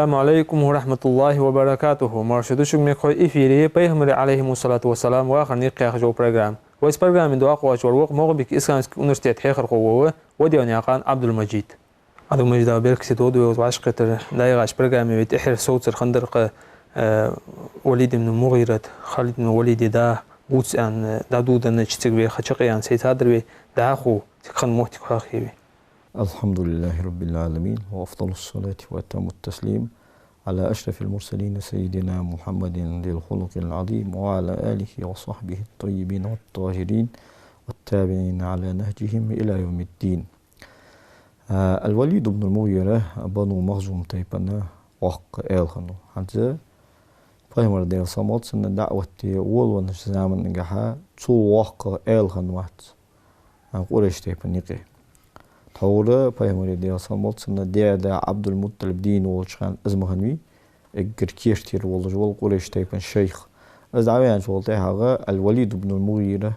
السلام عليكم ورحمة الله وبركاته. مرشدوشك ميخوي إفيري بيهمري عليهم الصلاة والسلام وآخر نيقيا خجو برنامج. ويس برنامج من دواق واشوروق موغبك إسكانسك أونرستيت حيخر قوة وديون ياقان عبد المجيد. عبد المجيد أبيرك سيتود ويوضعش قتر دايغاش برنامج بيتحر صوت الخندرق وليد من المغيرة خالد من وليد دا بوتس أن دادود أن تشتك بي خشقي أن سيتادر بي داخو تخن موتك خاخي بي. الحمد لله رب العالمين وأفضل الصلاة وأتم التسليم على أشرف المرسلين سيدنا محمد ذي الخلق العظيم وعلى آله وصحبه الطيبين والطاهرين والتابعين على نهجهم إلى يوم الدين. الوليد بن المغيرة بنو مخزوم تيبنا وق إلخنو حتى فهمر دير صمت سن دعوة ولون زمن نجحا تو وق إلخن وقت قريش تيبنيقي تورا فهمر دير صمت سن ديدا عبد المطلب دين والشان أزمهنوي الجركيرتير والجوال قريش تيبن شيخ أزعوان شغلتها الوليد بن المغيرة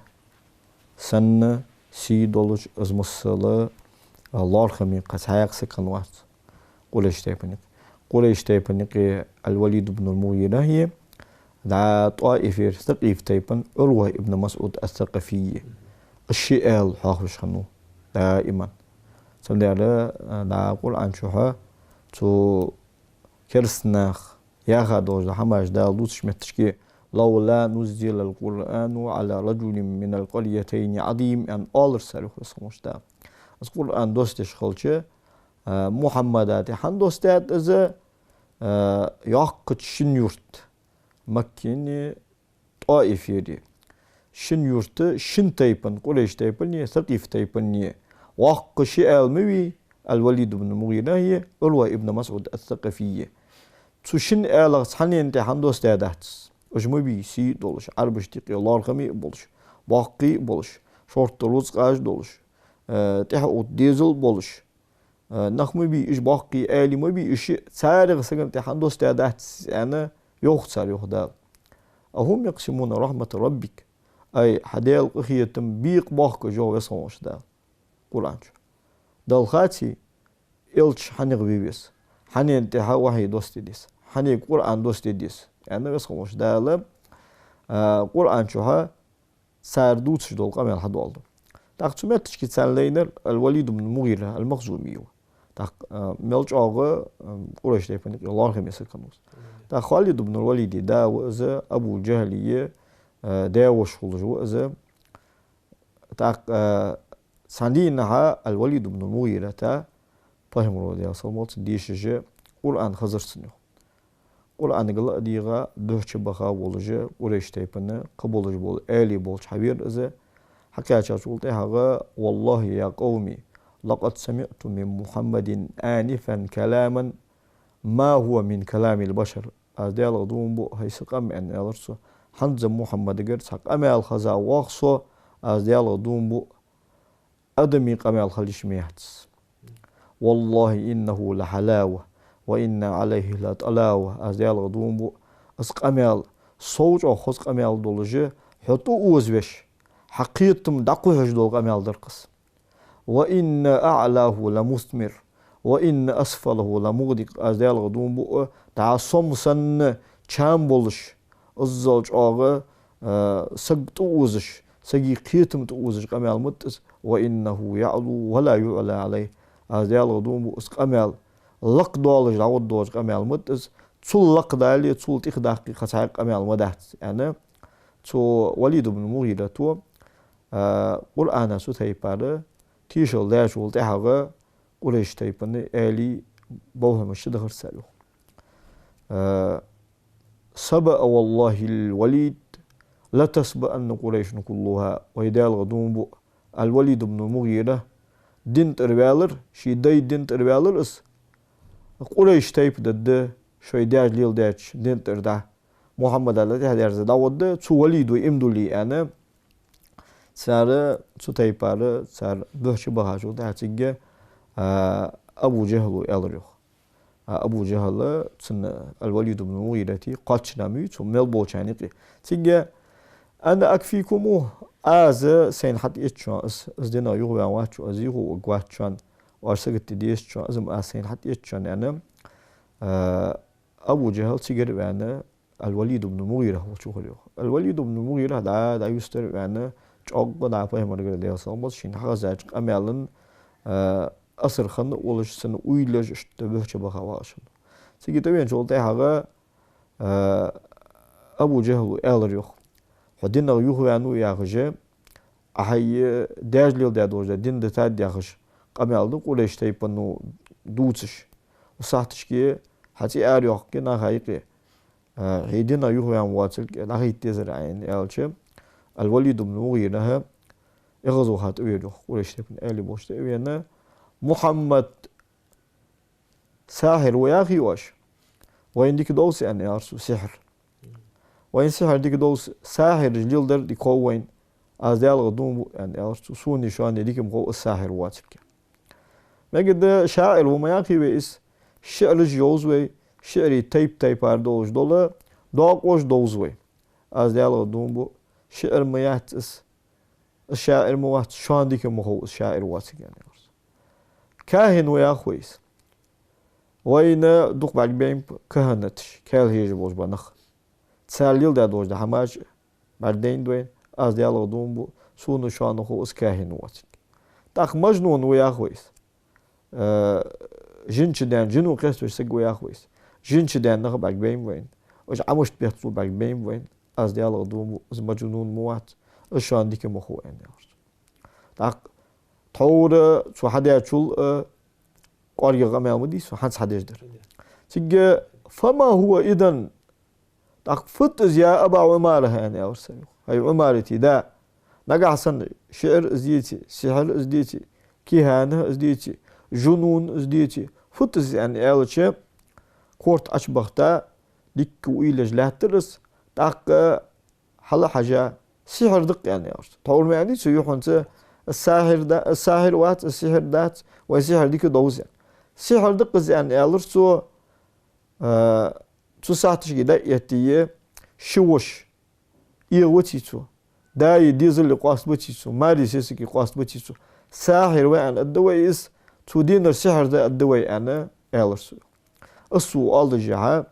سن سيدولج أزمصلا الله خمي قسايق سكن وقت قريش تيبنيق الوليد بن المغيرة هي دا طائفة ثقيف تيبن عروة ابن مسعود الثقفي الشيئل حاخش خنو دائما سمدار دا قرآن شوها تو كرسناخ يا خادوج حماش دا لوتش متشكي لولا نزل القرآن على رجل من القريتين عظيم أن أولر سالوخ رسموش دا القرآن دوستش خلچه محمدات حن دوستات إذا يقت شنيورت مكيني طائفة دي شنيورت شن تيبن قريش تيبن ثقيف تيبن وقت شيء الموي الوليد بن المغيرة هي عروة ابن مسعود الثقفية تشن آلغ سحنين تي حن دوستات أجمبي سي دولش عربش تيقي الله خمي بولش باقي بولش شورت روز قاش دولش تحقق ديزل بولش نخمي بي إيش باقي آلي ما بي إيش سارغ سجن تحن دوستات أنا يخسر يخدا أهم يقسمون رحمة ربك أي حديل قخية بيق باق جو يسموش دا قرآن دال خاتي إلش حنيق بيبس حني انتها وحي دوستي ديس حني قرآن دوستي ديس يعني يسموش دا لا قرآن شوها ساردوتش دول قامل حد والده تاقتمت تشكي تسالينر الوليد بن المغيرة المخزومي تاق ملج آغا قريش تيفنك الله خميس كنوس تاق خالد بن الوليد دا وإذا أبو جهلية دا وشغل جو إذا تاق ساندينها الوليد بن المغيرة تا فهم رودي أصمت ديش جا قرآن خزر سنو قرآن قل ديغا دوش بخا بولجا قريش تيفنك قبولج بول آلي بولج حبير إذا حكاية شغلتها والله يا قومي لقد سمعت من محمد آنفا كلاما ما هو من كلام البشر أديال دوم بو هيسقم أن يلرسو حنز محمد قرد سق أمال خزا واخصو أديال دوم بو أدمي قمال خليش ميهتس والله إنه لحلاوة وإن عليه لطلاوة أديال دوم بو أسق أمال صوج أو خسق أمال دولجي حطو أوزبش حقيقتم دقوه جدول قمال درقس وإن أعلاه لمثمر وإن أسفله لمغدق أزدال غدون بو تعصم سن چام بولش الزوج آغا سقط اوزش سقي قيتم توزش قمال متس وإنه يعلو ولا يعلى عليه أزدال غدون بو اس قمال لق دولش دعوت دوج قمال متس تول لق دالي تول تخداقي خساق قمال مدهت يعني تو وليد بن المغيرة تو قرآن سو تيبارة تيشل داشول تحقا قريش تيباني آلي بوهم الشدخر سالو سبأ والله الوليد لا تسبأ أن قريش كلها ويدال غدوم بو الوليد بن المغيرة دين تربالر شي داي دين تربالر اس قريش تيب دد شوي داج ليل داج دين تردا محمد الله تهدرز داود تو وليد وإمدولي أنا سار تو تيبارة سار بهش بهاجو ده تيجي أبو جهل يالريخ أبو جهل سن الوليد بن المغيرة قاتش نامي تو ملبو چانيقي تيجي أنا أكفيكمو از سين حد يتشان از دينا يغوى واتشو أزيغو وقواتشان وارسقت ديشان أزم أسين حد يتشان يعني أبو جهل سيجر يعني الوليد بن المغيرة هو شو خليه الوليد بن المغيرة دا يستر يعني çok da fayda göre de olmaz şimdi hazır amelin asır xanı ulaşsın uylaş işte böyle baka başın. Sigi de ben yolda haga Abu Cehl elir yok. Hadin yok yani uyağıcı ahay derlil de doğru din de tad yağış. Ameldi ulaştı yapını duçış. O sahtış ki hati er yok ki na hayki. Hedin yok yani watsil la hitte zarayn elçi. الوليد بن المغيرة يغزوها تأويله ولا يشتكن آلي بوش تأوينا محمد ساحر وياخي واش وين ديك دوس يعني أرسو سحر وين سحر ديك دوس ساحر جلدر دي كوين أزدال غدوم يعني أرسو سوني شو عندي ديك مقو الساحر واتبك ما قد شاعر وما ياخي ويس شعر جوزوي شعري تيب أردوش دولا دوقوش دوزوي أزدال غدوم بو شعر مياتس الشاعر موات شو عندك مخو الشاعر واتك يعني كاهن ويا خويس وين دوق بعد بين كهنتش كال هيج بوش بنخ تساليل دا دوج دا هماج بعدين دوين از ديالو دوم بو سونو شو عنده خو كاهن واتك تاخ مجنون ويا خويس جنش دان جنو قيستو سق ويا خويس جنش دان نخ بعد بين وين وش عمشت بيحصل بعد بين وين از ديالو دوم مجنون موات شو عندك مخو يعني تاق تور شو حدا يشول قاري غمام دي شو حد يقدر تيجي فما هو اذا تاق فتز يا ابا عماره يعني ارسل هاي عمارتي دا نقع حسن شعر ازديتي سحر ازديتي كهانه ازديتي جنون ازديتي فتز يعني الشي كورت اشبختا ديك ويلج لا ترس تاق حلا حاجه سحر دق يعني أرس طول ما يعني سيوح أنت الساحر وات السحر دات والسحر ديك دوز يعني سحر دق يعني ألر سو ساعتش كده يتيه شوش يوتيتو داي ديزل قاس بتيتو ما دي سيسكي قاس بتيتو ساحر وان الدويس تو دينر سحر ده الدوي أنا ألر السو aldı جها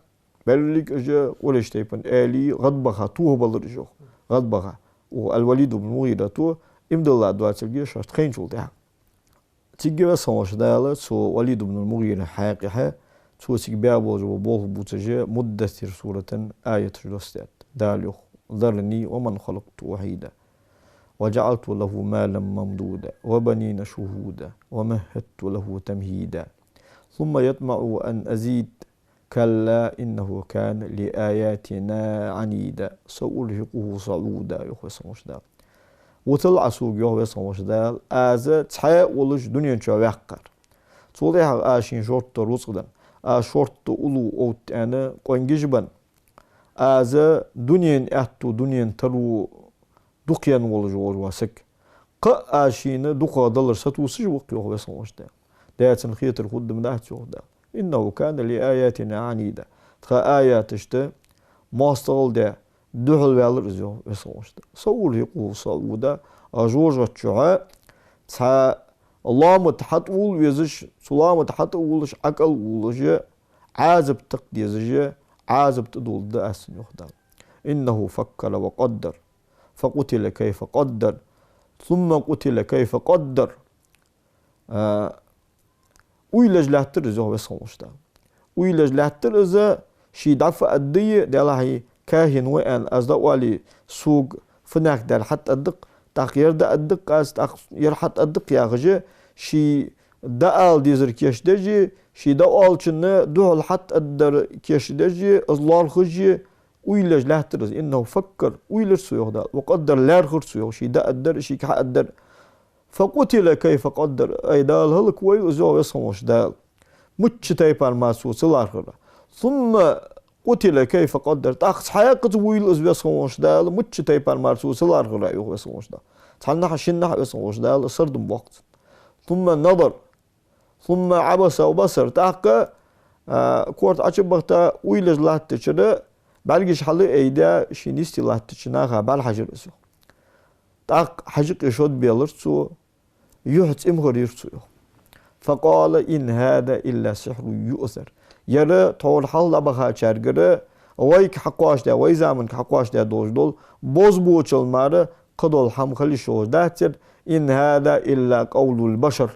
belirlik öce öyle işte yapın eli gadbaha tuğ balır yok gadbaha والوليد بن المغيرة تو امدلا دواتلجي شرط خين شول ده تيجي بس هوش داله سو وليد بن المغيرة حقيقة سو تيجي بيابوز وبوه بوتجي مدثر سورة آية جلستات داليخ ذرني ومن خلقت وحيدا وجعلت له مالا ممدودا وبنين شهودا ومهدت له تمهيدا ثم يطمع أن أزيد كلا إنه كان لآياتنا عنيدا سأرهقه صعودا يخوصمش دال وطلع سوق يخوصمش دال آزا تحيق ولش دنيا شويقر توليها آشين شورت روسقدن شورت أولو أوت أنا قنججبن آزا دنيا أهتو دنيا تلو دقيان ولج واسك آشين دقا دلر ستوسج وقت يخوصمش دال دايتن خيطر خد من دهت يخوص دال إنه كان لآياتنا عنيدا تخا آيات اشتا ماستغل ده دحل والر ازيو وصوشتا صور يقول صعودا أجوجة شعاء تخا الله متحط أول ويزش صلاة متحط أولش أكل أولش عازب تقديزج عازب تدول ده أسن يخدم إنه فكر وقدر فقتل كيف قدر ثم قتل كيف قدر ويلج لاتر زو بسموشتا ويلج لاتر إذا شي دفع الدي دلهي كاهن وين أصدق والي سوق فناك دل حتى الدق تغيير دا الدق أز يرحت الدق يا غجي شي دال ديزر كيش دجي شي دال شنو دول حتى الدر كيش دجي أزلال خجي ويلج لاتر إنه فكر ويلج سويو دا وقدر لار خر سويو شي دا الدر شي كح الدر فقتل كيف قدر أي دال هلك وي وزو يصمش دال متش تايبان ماسوس الآخرة ثم قتل كيف قدر تأخذ حياة ويل أزو يصمش دال متش تايبان ماسوس الآخرة يصمش دال تحنا حشنا يصمش دال صرد بوقت ثم نظر ثم عبس وبصر تأخذ كورت أشب بختا ويلج لاتشرة بلقيش حلي أيدا شينيستي لاتشناها بالحجر أسو تأخذ حجق يشود بيلرسو يحت إمغر يرسو فقال إن هذا إلا سحر يؤثر يرى طول حال بخا چرگره ويك حقواش ده وي زمن حقواش ده دوش دول boz boçalmары قدول هم خلي شوش داتر إن هذا إلا قول البشر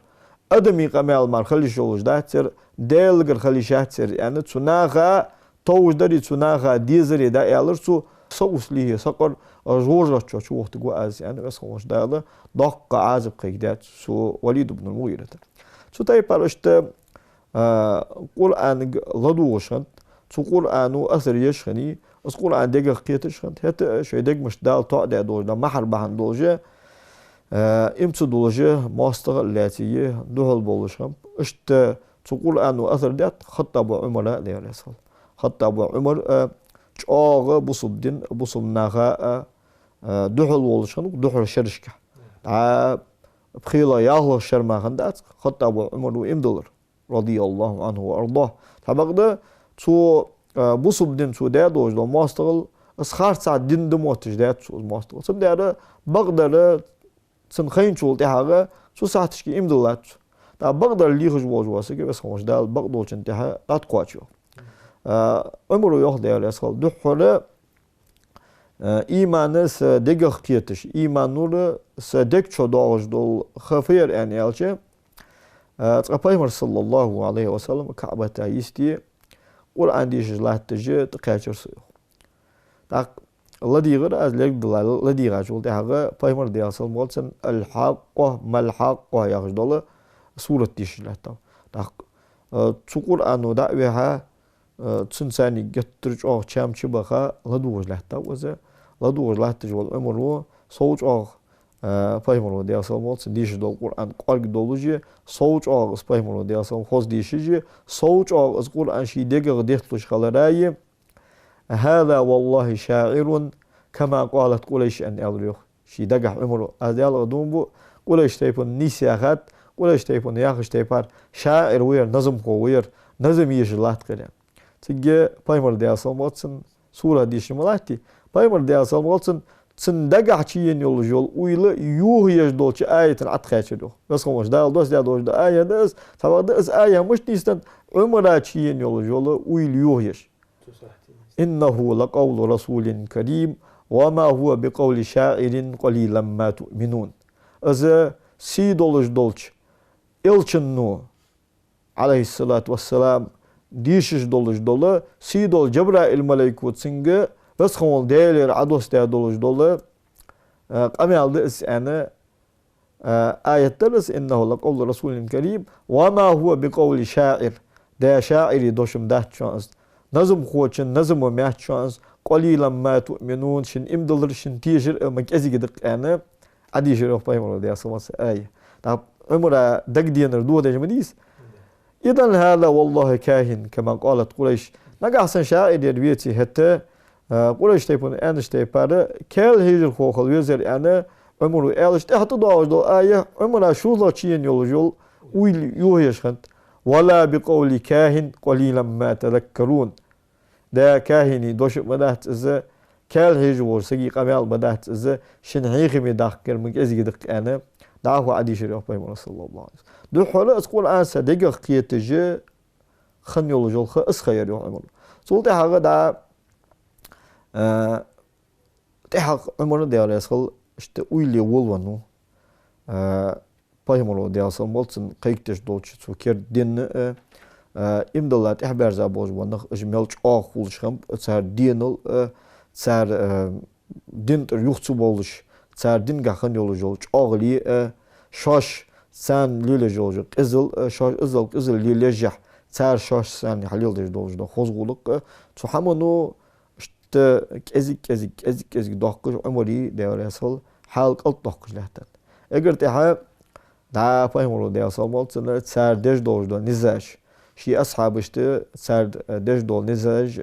أدمي قمال مار خلي شوش داتر ديلغر خلي شاتر يعني تناغا توش داري تناغا ديزري دا يالر سو صوص ليه سقر جورجا تشو وقت قواز يعني بس خوش داله دق عازب قيدات سو وليد بن المغيرة سو تاي بارشت قرآن لدوشن سو قرآن أثر يشخني اس قرآن دقيق قيتشخن هتا شوي دق مش دال طاق دا دوجنا محر بحن دوجه امتو دوجه ماستغ اللاتيه دوهل بولشخن اشت سو قرآن أثر دات خط أبو عمر دي عليه الصلاة خط أبو عمر چاغ بوسبدين بوسبناغا دوحل بولشخن دوحل شرشكه بخيلا ياهل شرماغن دات خط أبو عمر امدلر رضي الله عنه وأرضاه تبقى تو بوسبدين تو دا دوجنا ماستغل اس خارت ساعت دين دموتش دات تو ماستغل سب داره بقدر سنخين شول تهاغا تو ساعتشكي امدلات تا بقدر ليخش بوجواسه كي بس خوش دال بقدر چنتها دات قواچو عمرو ياخد على اسال دحوله ایمان س دگخ کیتش ایمان نور س دگ چوداج دول خفیر ان الچه پیغمبر صلی الله علیه و سلم کعبه تا یستی قرآن دیش لات تجه تقاچر سو تا لدیغر از لگ دلال لدیغا جول ده پیغمبر دی صلی الله علیه الحق ملحق یاخد دول سوره دیش لات تا تو قرآن و دعوه تسنساني جترج أو شام شبكة لدوج لحتى وزا لدوج لحتى جوال عمره صوت أو فاهمه ده أصلا مال سديش دول القرآن قارق دولوجي صوت أو فاهمه ده أصلا خاص ديشجي صوت أو القرآن شيء دقيق ديختلش خلاراي هذا والله شاعر كما قالت قريش أن ألريخ شيء دقيق عمره هذا الغدوم قريش تيفون نسياخات قريش تيفون ياخش تيفار شاعر وير نظم وير نظم يجلات كلام تيجي بايمر دي أصلا واتسن سورة ديش ملاتي بايمر دي أصلا واتسن تسن دقع چيين يول جول ويلا يوه يجدول چي آية عتخاتش دو بس خموش دال دوس دال دوش دا آية داس تبا داس آية مش نيستن عمرا چيين يول جول ويل يوه يش إنه لقول رسول كريم وما هو بقول شاعر قليلا ما تؤمنون إذا سيدولش دولش إلچنو عليه الصلاة والسلام ديشش دولش دولا سيدول جبرائيل ملائكوت سنگه بس خمول değerler ados değer doluş dolu qamaldı is yani ayetler innehu laqawlu rasulin kerim ve ma huwa biqawli şair da şairi doşum da chans nazım xoçun nazım me chans qalilan ma tu'minun shin imdalır shin tijir makezi gidik yani adijir of paymol da samas ay da umra dagdiyanır du da jemdis idan hada wallahi kahin kama qalat quraish naga hasan şair diyeti hatta قريش تيبون أنش تيبارة كل هيجر خوخل يزر أنا عمره ألش تحت داوج دو آية عمره شو ذا شيء يولجول ويل يوهيش خنت ولا بقول كاهن قليلا ما تذكرون ده كاهني دوش بدأت إذا كل هيجر ورسقي قمال بدأت إذا شنعيخي مدخكر من أزيد أنا دعوه عدي شريف بيمون صلى الله عليه وسلم دو حلا أقول أنا صدق قيتجي خن يولجول خ أسخير يوم عمره سولت حاجة ده تحق عمره ديال يسخل işte uyli wolvanu paymolo diyorsan molsun qeykteş dolçu suker din imdalat ihberza bozbanıq jmelç ağulşam sar dinil sar din yuxçu boluş sar din gaxın yolu jolç ağli şoş san lile jolcu qızıl şoş qızıl lile jah sar şoş san halil dolcu xozguluq su hamonu ezik doqqış umri devrasıl halq alt doqqış lahtan. Eğer teha da fahimolu devrasıl molsun sar dej doldu nizaş. Şi ashab işte sar dej dol nizaş.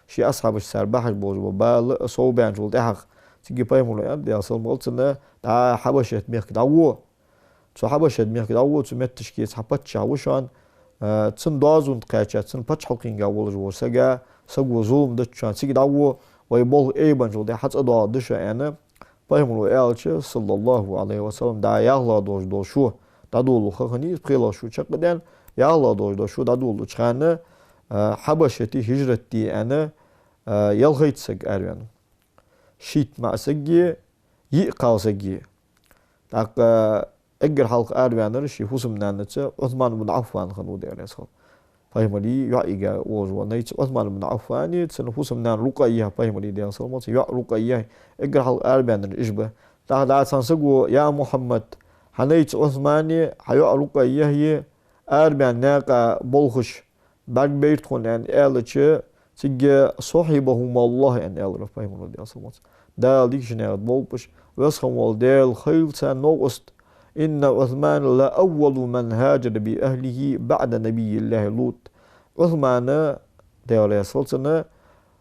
Şi ashab sar bahş boz bal soğban jol teha. Çünkü fahimolu ya devrasıl molsun da habaşet miyek dawo. Su habaşet miyek dawo su mettişki sapat çawu şu an çın dazun qaça çın paç halqinga wolur worsaga سجوا زوم ده شان سيجي دعوة ويبول أيبان جل ده حتى دعاء دش يعني فهموا الألشة صلى الله عليه وسلم دعاء يغلا دوش دوشوا دادولو خخني بخيلا شو شقدان يا الله دوش شو دادولو شخانة حبشتي هجرتي أنا يلغيت سج أروان شيت مع سجي يقاو سجي تاق أجر حلق أروان رشي حسم نانتة عثمان بن عفان خنود يعني صار فهمني يعيق وجوا نيت عثمان بن عفان تسن حسم نان رقية فهمني ده صار ما يع رقية أجر حلق أروان الإجبة تاق سانسجو يا محمد حنيت عثماني حيع رقية هي أروان ناقة بلخش بعد بيتكون أن ألتش تيجي صاحبهم الله أن ألرف فهمنا دي أصلا دال ديك جنات بولبش ويسخم والدال خيل سنوست إن عثمان لا أول من هاجر بأهله بعد نبي الله لوط عثمان دال يسولسنا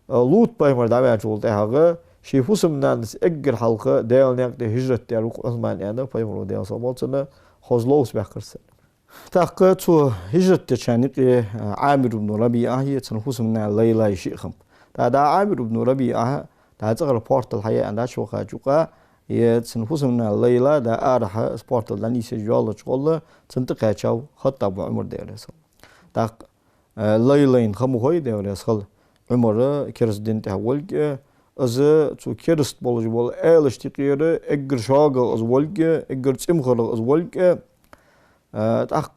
لوط فهمنا دعوة جول تهاجر شي فسم نانس أجر حلقة دال ناقد هجرة تاروك عثمان أنا فهمنا دي أصلا خزلوس بحكرسن تاقتو هجرة تشانيق عامر بن ربيعة هي تنفس من ليلى شيخم دا عامر بن ربيعة دا تغر بورتال الحياة عندها شوخا جوقا هي تنفس من ليلى دا أرح بورتال داني سجوال شغل تنتقى تشاو خطاب عمر ديرس تاق ليلين خمو خوي ديرس خل عمر كرس دين تهولك از تو كرست بولج بول ايلش تقير اجر شاغل از ولك اجر تمخر از ولك تاق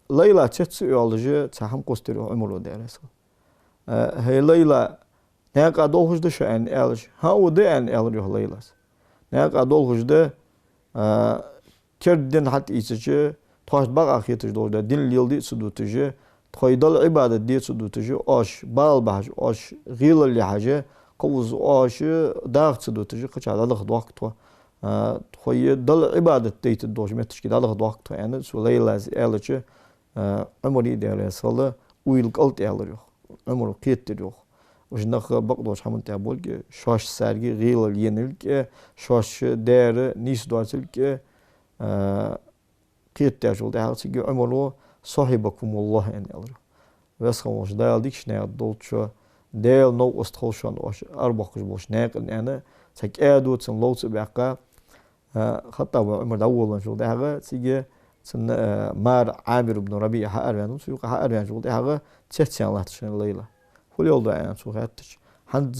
ليلى تشتسي يالجي تهم قسترو عمره دارس هي ليلى ناقا دولهج ده شان الج هاو ده ان الج ليلى ناقا دولهج ده كردن حتى يسجي تاش باغ اخيتج دولدا دين ليلدي سدوتجي تويدل عباده دي سدوتجي اش بال باج اش غيل اللي حاجه قوز اش داغ سدوتجي قچا دلخ وقت خوي دل عبادة تيت الدوش متش كده الله وقت يعني سولي لاز إلش عمري دير صلا ويل قلت إلريخ عمره قيت ريخ وش نخ بقدوش حمن تابولك شاش سرقي غيل ينلك شاش دير نيس دواتلك قيت تاجول ده هالسي عمره صاحبكم الله إن إلريخ بس خموش دال ديكش نياد دولتشو دال نو استخوشان واش أربعة بوش ناقل أنا تك أدو تسن لوتس بيعقا خطاب عمر داول شغل ده سيجي سن مار عامر بن ربيعة أربعين سوق أربعين شغل ده تشتي الله تشين ليلة كل يوم ده يعني سوق هاتش حد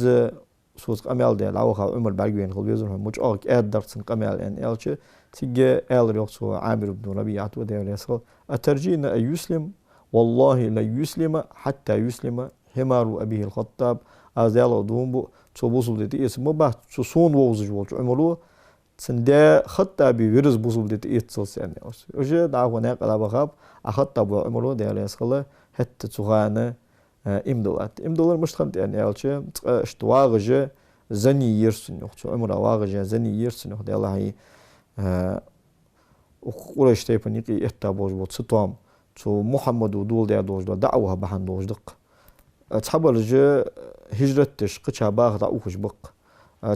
سوق قميل ده لعوها عمر بعجين خل بيزنهم مش أك أدر سن قميل يعني ألش سيجي أل يقصو عامر بن ربيعة وده يسأل أترجين أن يسلم والله لا يسلم حتى يسلم همار أبيه الخطاب أزال دومبو تبوصل ده اسمه بعد صون ووزج والش عمره سندا خطة بيرز بوصل ده يتصل يعني وجه دعوة ناقل بخاب أخطة بعمره ده على سخلة حتى تغانا إمدلات مش خنت يعني ألش اشتواغجة زني يرسن يخشوا عمره واغجة زني يرسن يخد الله هي وقريش تيبني كي إحتابوج بوت ستوام تو محمد ودول ده دوج دعوة بحن دوج دق تحبل جا هجرتش قتشا باغ دعوش بق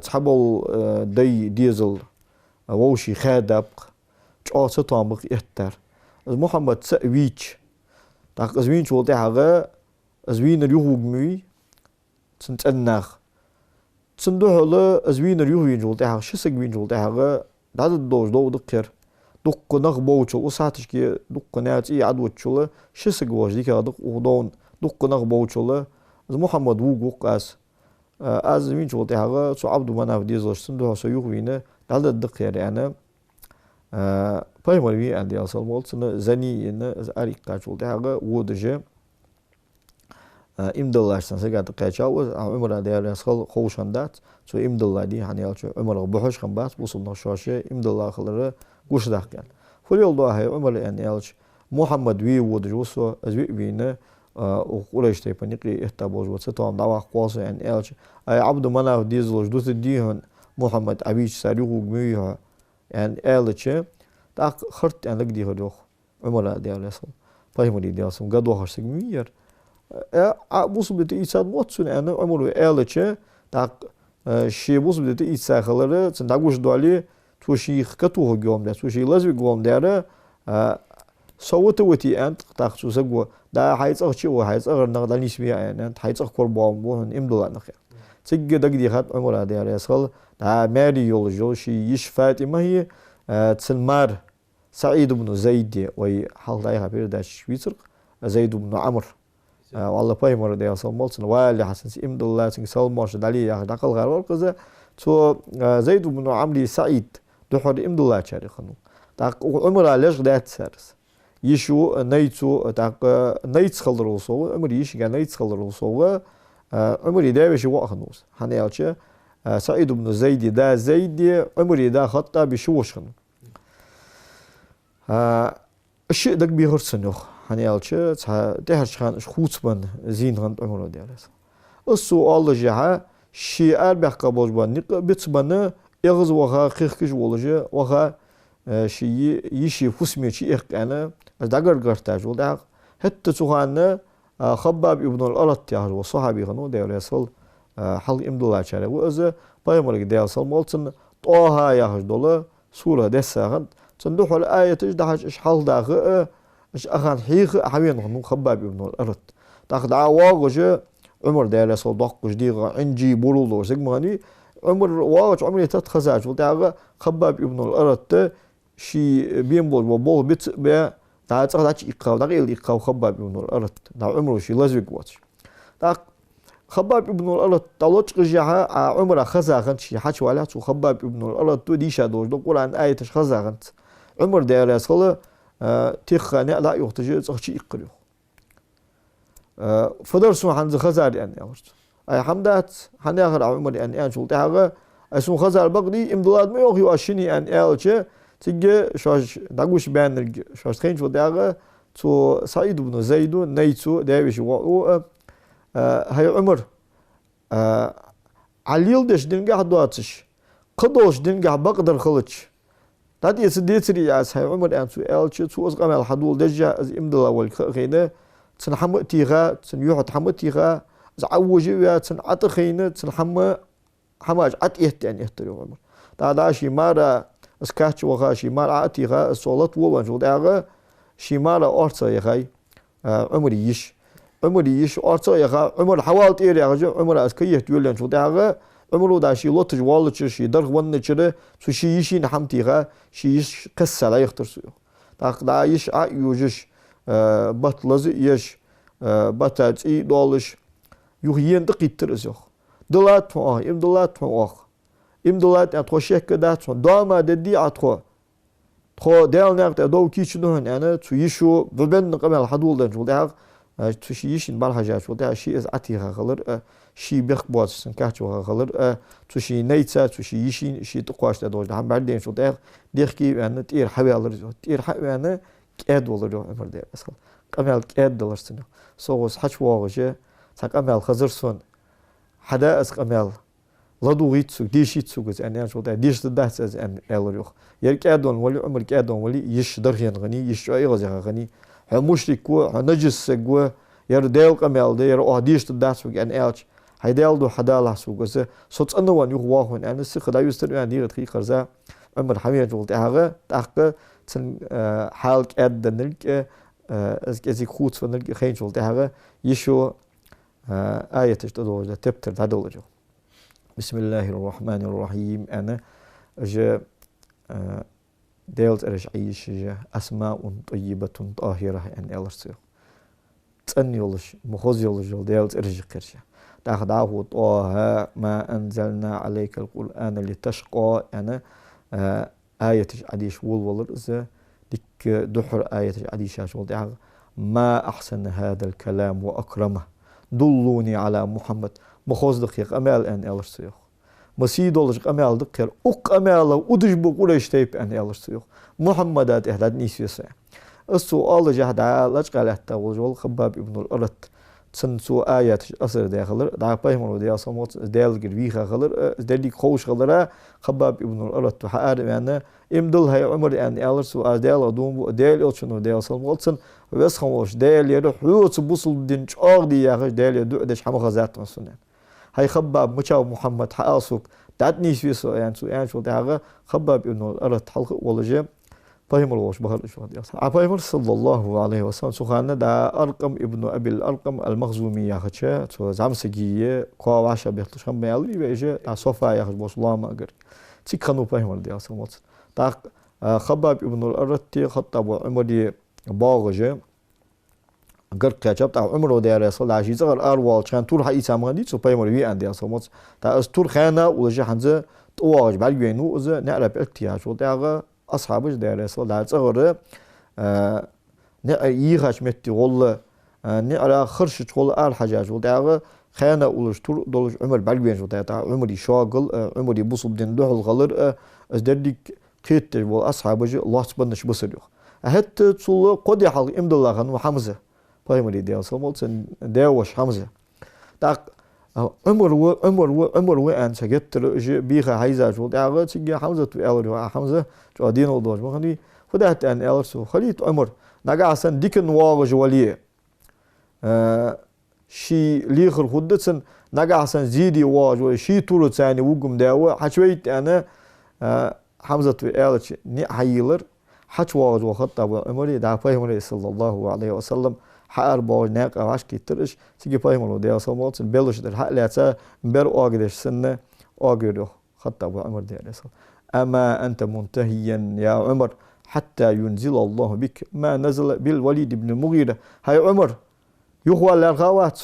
تحبل دي ديزل ووشي خادب جاء ستوام بق إحتر محمد سأويش تاق أزوين شو تاعها أزوين اليوهوج مي تنتنخ تندوه لا أزوين اليوهوين شو تاعها شسقوين شو تاعها داد الدوج دو دقير دق نخ بوتشو وساتش كي دق ناتي عدوتشو شسقواج ديك دق ودون دق نخ بوتشو محمد ووق أس أزوين شو تاعها شو عبد مناف ديزل تندوه سيوهوين داد الدقير يعني بايمر عندي أصل مالتنا زني إن أريكا شو تاعها ودجة إمدلاشتن سجاد قيتشاو عمره ديال أصل خوشان دات شو إمدلا دي يعني ألش عمره بحوش خنبات وصلنا شاشة إمدلا خلره قوش داخل فليول ده هاي عمره يعني ألش محمد وي ودجوسو أزوي بينا وقولش تيبنيقي احتبوج وستان دعوة قواصة يعني ألش أي عبد مناف ديزلوش دوت ديهن محمد عبيش ساريو ميها يعني ألش تاق خرط يعني لقدي هدوخ عمره ديال أصل فاهمني ديال أصل قد وحش سجمير بوصل بدي إيساد موتسون أنا عمره ألش تاق شيء بوصل بدي إيساد خلره تندعوش دوالي توشي خكتوه جوم ده توشي لازم جوم ده صوتي أنت تاق شو سجوا ده حيصير شيء وحيصير نقدر نسميه يعني حيصير قربان بوهن إمدلا نخير تيجي دقدي خد عمره ده أصل ده ماري يولجو شيء يشفات ما هي تسمار سعيد بن زيد وي حال دايها بيرداش شويتر زيد بن عمرو والله بايمر ديال سلمولسن والي حسن إمد الله سن سلموش دالي يا دقل غير قزة تو زيد بن عمرو سعيد دحر إمد الله شاري خنو داق عمر ليش دات سارس يشو نيتو داق نيت خلر وصو عمر يش جا نيت خلر وصو عمر يداوش وأخنوس حنيالش سعيد بن زيد دا زيد عمر دا خطة بشوش خنو الشيء دك بيهرسنو حنيالش تهرش خان خوتبن زين غند عمره ديالس السؤال جها شي أربع قبوج بان نق بتبنا يغز وها خيخش ولجة وها شي يشي فسمي شي أنا دعر قرتاج وده حتى سوهنا خباب ابن الأرط يا هو صحابي غنو ديالس حل إمد الله شاره وإذا بايمرك ديالس مالتن طه يا هجدوله سورة دساغن صندوق الآية تجدها إيش حال داغ إيش أخان حيخ حبينا غنو خباب ابن الأرض تاخد عواقج عمر دايلا صدق جديغ عنجي بولو سجماني عمر واقج عمري تتخزاج وداغ خباب ابن الأرض شي بيمبول وبول بيت بيا دا تاخدش إقاو دا غير إقاو خباب ابن الأرض دا عمره شي لازق واتش دا خباب ابن الأرض طلعت جها عمر خزاغن شي حاج ولا خباب ابن الأرض تو ديشا دوج دو قرآن آية خزاغن عمر دايلا صل تخانة لا يحتاج شيء يقرأ فدرسوا عن خزار يعني أورت أي حمدات حناخر عمر يعني شو تاعه اسمه خزار بقدي إمدلاد ما يخيو أشيني أن ألشة تيجي شاش دعوش بين شاش خين شو تاعه تو سعيد بن زيد نيتو داويش و هاي عمر عليل دش دينجا دواتش قدوش دينجا بقدر خلتش تادي يسديتري يا ساي عمر أن سؤال شو توز قام الحدول دجا از إمدلا والخينة تنحمق تيغا تنيوح تحمق تيغا زعوجي ويا تنعط خينة تنحمق حماج عط يهتن يهتري عمر تادا شي مارا اسكاتش وغا شي مارا تيغا الصولات ووانجو داغا شي مارا أرتا يغاي عمر يش أرتا يغا عمر حوالت إيري عمر اسكيه تيولين شو داغا عمره دا شي لوتج والتش شي درغ ونچره سو شي يشي نحمتيغا شي يش قصه لا يختر سو دا يش يوجش بطلز يش بطاطي دولش يوهين دقيترز يخ دلات فو امدلات فو امدلات اتوشك دات دوما ددي اتخو تخو ديال نقط دو كيچنون انا تو يشو ببن قمل حدولدن جودا تو شي يشين بال حاجات ودا شي از اتيغا غلر شي بيخ بواتسن كاتشو غلر تو شي نيتسا تو شي يشين شي تقواش دوج هم بعدين شو ده ديخكي انا تير حوالر تير انا قاد ولر عمر ده اصلا قمل قاد دلرسن سوغس حچ واغجه تقمل خزرسون حدا اس قمل لدوغيت سو ديشيت سو جز انا شو ده ديش دات از ان الريخ يرقادون ولي عمر قادون ولي يش درخين غني يش ايغز غني مشرك نجس جو يرديل قمل ده ير ديش دات سو ان الش هيدال دو حداله سو جز صوت انه وان يغواهن انا سي خدا يستر ان دير تخي خرزا عمر حميد ولت هاغه تاق تن حال قاد دنلك از كزي خوت فنلك خين ولت هاغه يشو آية تشتدو تبتر دادولجو بسم الله الرحمن الرحيم أنا جاء ديلت أرش عيش جاء أسماء طيبة طاهرة أن ألرسيو تأني يولش مخوز يولش ديلت أرش قرشة تاخدعه طه ما أنزلنا عليك القرآن لتشقى أنا آية عديش ولر إذا ديك دحر آية عديش ولر ما أحسن هذا الكلام وأكرمه دلوني على محمد مخوز دقيق أمال أن ألرسيوخ مسيد ولج أمال دقيق أق أمال ودج بقولش تيب أن ألرسيوخ محمدات إحداد نيسيسا السؤال جهد عالج قال التوجه خباب ابن الأرض تنسو آيات أسر داخل دا بايمر وديا صموت دال جريخا خلر دالي خوش خلرا خباب ابن الأرض تحار يعني إمدل هاي عمر أن ألرسو أدال أدوم دال ألشنو دال صموتن بس خموش دال يروح يوت بوصل دينش أغدي يا خش دال يدو دش حما غزات مسنن هاي خباب مشاو محمد حاسوك تعدني سويسو يعني سو يعني شو داغا خباب ابن الأرض حلق ولجه بايمر وش بخل شو ديا بايمر صلى الله عليه وسلم سخانه دا أرقم ابن أبي الأرقم المخزومي يا خشه تو زامسجيه قواشه بيختشم بيالي بيجي دا صفا يا خش بوسلام اگر تي كانو بايمر ديا سموت دا خباب ابن الأرتي خطب عمر باغجة قرق يا جبت عمر وديار يصل عشيز غير أروال كان تور حقيقة سامغدي سو بايمر وي عندي أصلا تا أستور خانة ولا حنزة طواج بعد ينو إذا نعرف احتياج وتاعه أصحابه ديار يصل ده صغر يخش متي والله نعرف خرش والله حاجات وتاعه خانة ولش تور دولش عمر بعد ينو تاع عمري شاغل عمري بوصل دين دحل غلر أزدردك كيت والأصحابه الله سبحانه بصيره هت تصل قدي حق إمد الله خن وحمزة بايمري ديال صمولتن داوش حمزة تاق عمر وان سجت بيخا حيزا شو داغ تيجي حمزة تو حمزة جو دين ودوش ما خلي فدات ان السو خليت عمر نجا سن ديكن واج وليه شي ليخر خدتن نجا سن زيدي واج ولا شي تورو ثاني وقم داو حشويت انا حمزة تو ني حيلر حش واج وخط ابو عمر دا بايمري صلى الله عليه وسلم حار باج ناق عاش كيترش تيجي بايمرو ديال صمولتن بلش در حق لاتا مبر اوغدش سنه اوغدو خط ابو عمر ديال اما انت منتهيا يا عمر حتى ينزل الله بك ما نزل بالوليد بن المغيرة هاي عمر يخوى الارخاوات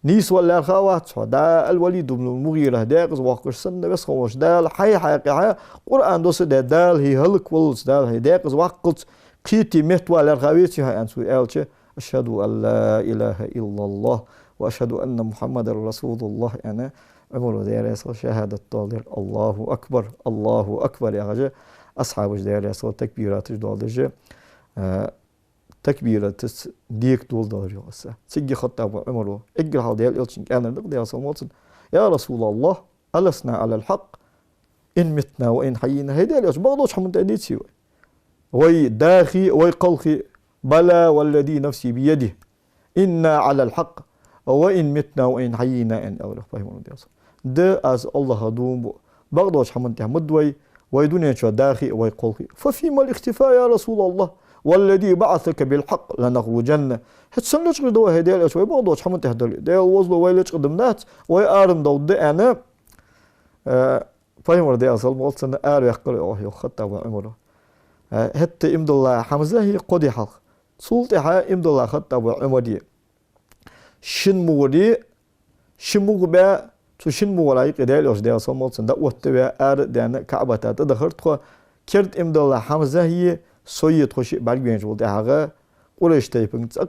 نيس ولا الخوات دا الوليد بن المغيرة داقز واقش سنة بس خوش دال حي حقيقة قرآن دوس دال هي هلك ولس دال هي داقز واقش قيتي مهتوى الارخاويتي هاي انسو الچه أشهد أن لا إله إلا الله وأشهد أن محمد رسول الله أنا عمر ديال شهادة طالر الله أكبر الله أكبر يا غجة أصحاب ديال تكبيرات دالجة تكبيرات ديك دول دالجة سجى خطاب عمره اجرها ديال إلشين كان ديال صموت يا رسول الله ألسنا على الحق إن متنا وإن حيينا هيدا ليش بغضوش حمد أديتي وي داخي وي قلخي بلى والذي نفسي بيده إنا على الحق وإن متنا وإن حيينا إن أغلق فهمون ديالص ده أز الله دوم بغضوش حمد تحمد ويدوني شو داخي ويقولخي ففيما الاختفاء يا رسول الله والذي بعثك بالحق لنخرجن هتسنج قدوه هديل شوي بغضوش حمد تهدل ديال وصل ويلش قدمنات ويارم دود أنا فهمون ديالص المولسن آر يقرأ أوه خطة وعمره هت إمد الله حمزة هي قدي حق سلطة إمد الله خطة وعمره شنموري شموغبا تو شنموراي قدال أوش ديال صمولسن دا وتبع آر دان كعبة تدخرت خو كرت إمد الله حمزة هي سويت خوشي بالبين جول دهاغا قريش تايبن تق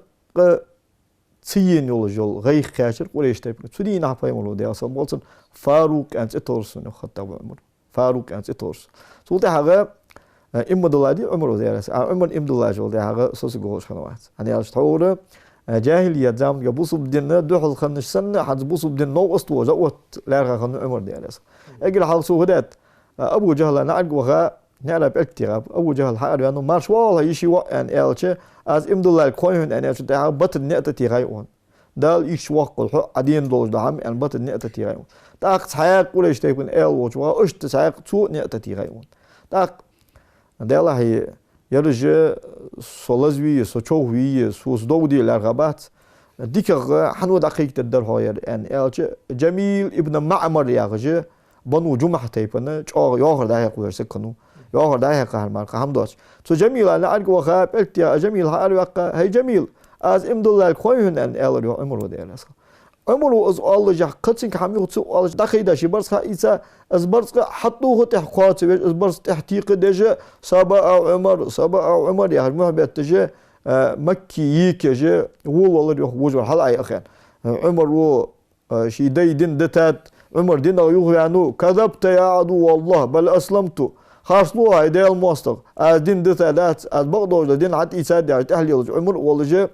تسين يول جول غير خاشر قريش تايبن تودي نحفاي مولو ديال صمولسن فاروق أنت تورسون خطة وعمر فاروق أنت تورس سلطة هاغا إمد الله دي عمره ديال عمر إمد الله جول دهاغا سوسي جوش خنوات أنا عايش تحوره جاهلية زام يبوسوا بدين دحل خنش سنة حد بوسوا بدين نو أسطو جوت لا خن عمر ديالس أجل حال سوهدات أبو جهل نعرف وغا نعرف اكتراب أبو جهل حارب أنه مارش والله يشي وأن إلشة از إمد الله الكوين أن إلشة ده بطل نقطة تيغايون دال إيش وقل حق عدين دولج دعم أن بطل نقطة تيغايون تاق سحاق قريش تيكون إل وجوا أشت سحاق تو نقطة تيغايون تاق دالله هي يرجع صلزوي سوچوي سوس دودي الرغبات ديك حنو دقيقة الدرهاير أن إلشة جميل ابن معمر ياغجة بنو جمعة تيبنا چاغ ياغر ده يقول سكنو ياغر ده يقهر مالك هم داش سو جميل أنا أرجو خاب إلتيا جميل هاريقة هي جميل از إمد الله الكوين أن إلريو عمره ديالس عمره از الله جه قتين كحمي خصو الله دقيقة شي برس إذا از برس حطوه تحقات از برس تحقيق دجا سبع عمر يا محبت دجا مكي يكجا والله يروح وجه حلقة أخير عمر و شي دين دتات عمر دين يوه يعني كذبت يا عدو والله بل أسلمت خاصلوها هيدا المواصل از دين دتات از بغضوج دين عاد إيساد يعني تحليل عمر والله جا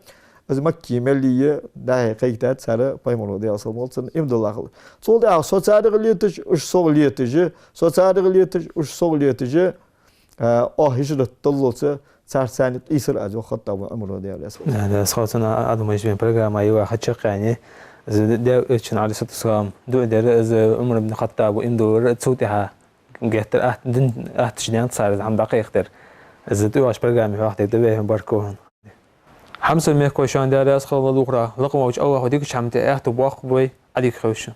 از مكي ملية ده قيتات سارة بايمرو دي أصل مولتن إمد الله خل صول ده صوت سارة غليتج وش صول ليتج صوت سارة غليتج وش صول ليتج هجرة طلوت صار ثاني يصير أجو خطة عمره دي أصل ده صوتنا هذا ما يشبه برنامج أيوة حتشق يعني ده إيشن على ست سام دو ده از عمر بن الخطاب وإمدو صوتها جهت دين تشدين صار عم باقي يختار از دو عش برنامج واحد ده بهم باركوهن حمص الميكوشان ده أسخل الله لقرا لقوا وجه أول هديك شمت أخت بواق بوي عليك خوش